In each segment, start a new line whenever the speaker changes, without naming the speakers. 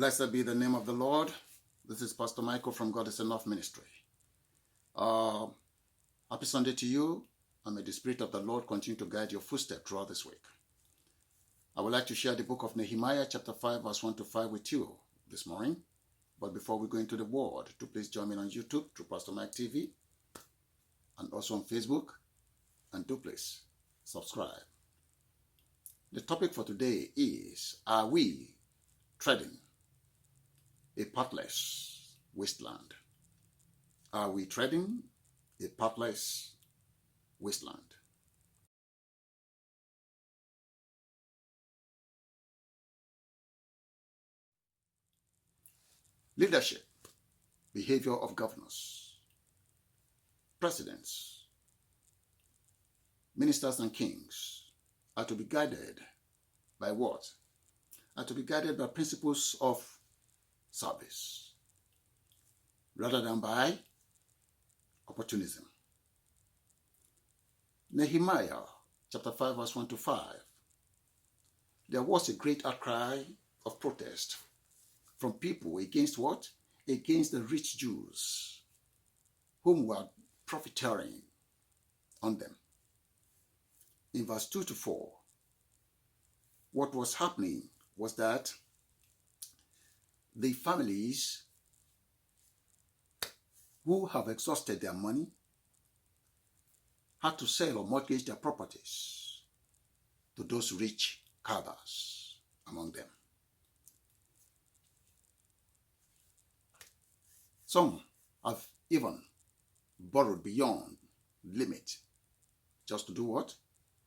Blessed be the name of the Lord. This is Pastor Michael from God is Enough Ministry. Happy Sunday to you, and may the Spirit of the Lord continue to guide your footsteps throughout this week. I would like to share the book of Nehemiah, chapter 5, verse 1 to 5 with you this morning. But before we go into the word, do please join me on YouTube through Pastor Mike TV, and also on Facebook, and do please subscribe. The topic for today is, are we treading a pathless wasteland? Are we treading a pathless wasteland? Leadership, behavior of governors, presidents, ministers and kings are to be guided by what? Are to be guided by principles of service rather than by opportunism. Nehemiah chapter 5 verse 1 to 5. There was a great outcry of protest from people against what? Against the rich Jews whom were profiteering on them. In verse 2 to 4, what was happening was that the families who have exhausted their money had to sell or mortgage their properties to those rich cadres among them. Some have even borrowed beyond limit just to do what?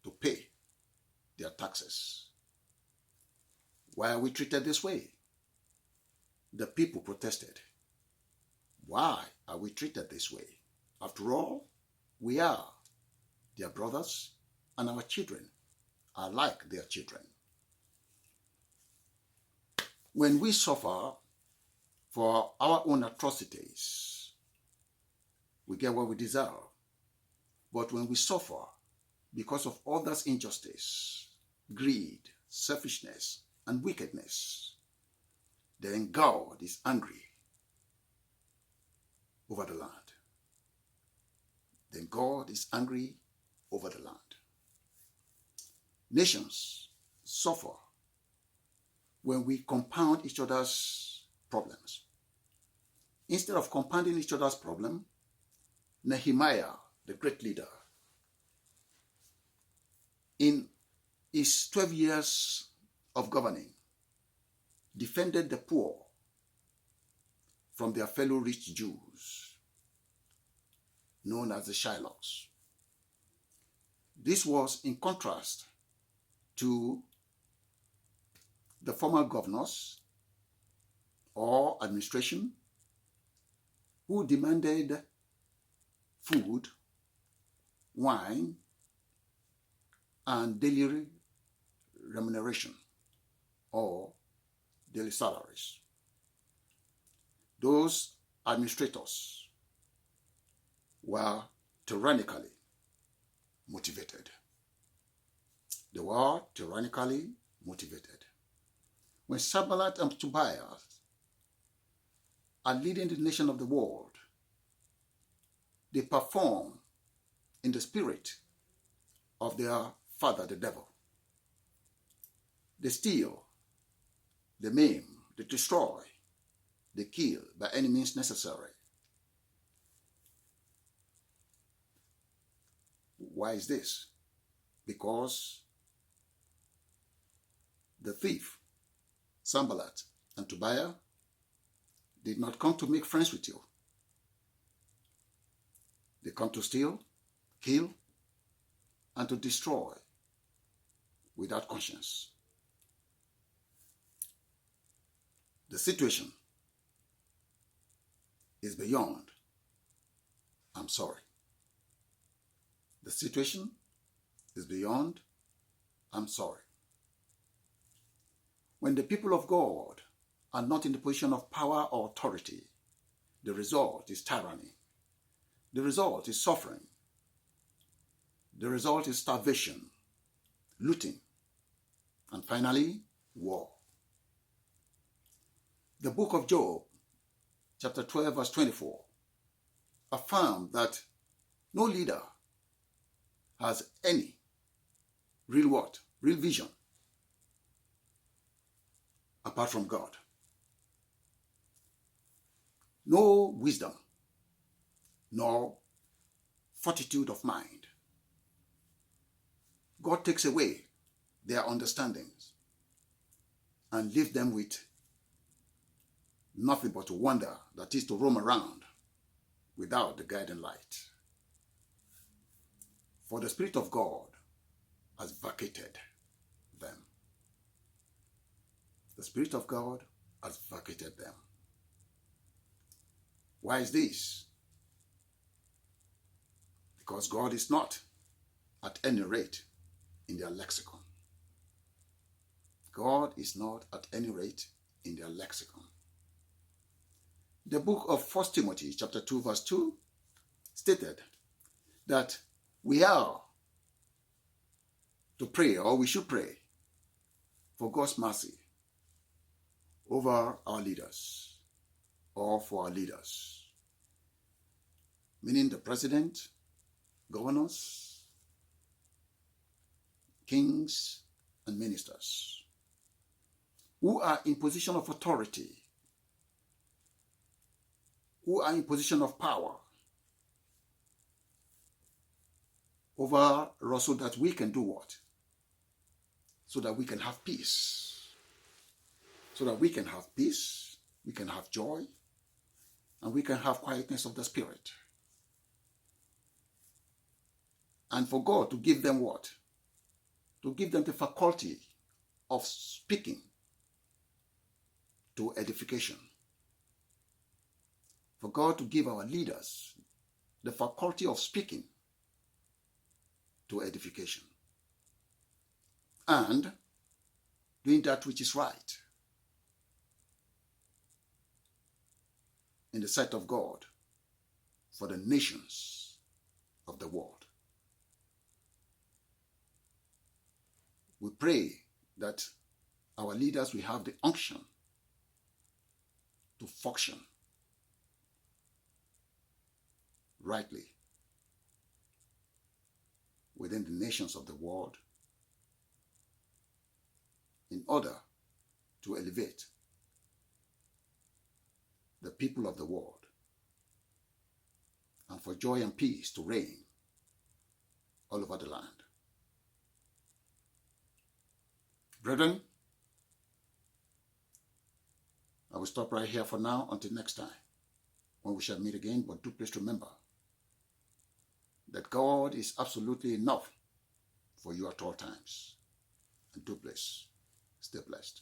To pay their taxes. Why are we treated this way? The people protested. Why are we treated this way? After all, we are their brothers, and our children are like their children. When we suffer for our own atrocities, we get what we deserve. But when we suffer because of others' injustice, greed, selfishness, and wickedness, then God is angry over the land. Then God is angry over the land. Nations suffer when we compound each other's problems. Instead of compounding each other's problem, Nehemiah, the great leader, in his 12 years of governing, defended the poor from their fellow rich Jews, known as the Shylocks. This was in contrast to the former governors or administration who demanded food, wine, and daily remuneration or daily salaries. Those administrators were tyrannically motivated. They were tyrannically motivated. When Sanballat and Tobiah are leading the nation of the world, they perform in the spirit of their father, the devil. They steal, they maim, they destroy, they kill by any means necessary. Why is this? Because the thief, Sanballat and Tobiah, did not come to make friends with you. They come to steal, kill, and to destroy without conscience. The situation is beyond, I'm sorry. The situation is beyond, I'm sorry. When the people of God are not in the position of power or authority, the result is tyranny. The result is suffering. The result is starvation, looting, and finally, war. The book of Job, chapter 12, verse 24, affirms that no leader has any real what? Real vision apart from God. No wisdom, nor fortitude of mind. God takes away their understandings and leaves them with nothing but to wander, that is to roam around without the guiding light. For the Spirit of God has vacated them. The Spirit of God has vacated them. Why is this? Because God is not at any rate in their lexicon. God is not at any rate in their lexicon. The book of 1 Timothy chapter 2 verse 2 stated that we are to pray, or we should pray, for God's mercy over our leaders, or for our leaders, meaning the president, governors, kings, and ministers who are in position of authority, who are in position of power over us, so that we can do what? So that we can have peace. So that we can have peace, we can have joy, and we can have quietness of the spirit. And for God to give them what? To give them the faculty of speaking to edification. For God to give our leaders the faculty of speaking to edification. And doing that which is right in the sight of God for the nations of the world. We pray that our leaders will have the unction to function rightly within the nations of the world in order to elevate the people of the world and for joy and peace to reign all over the land. Brethren, I will stop right here for now until next time when we shall meet again, but do please remember that God is absolutely enough for you at all times. And do please stay blessed.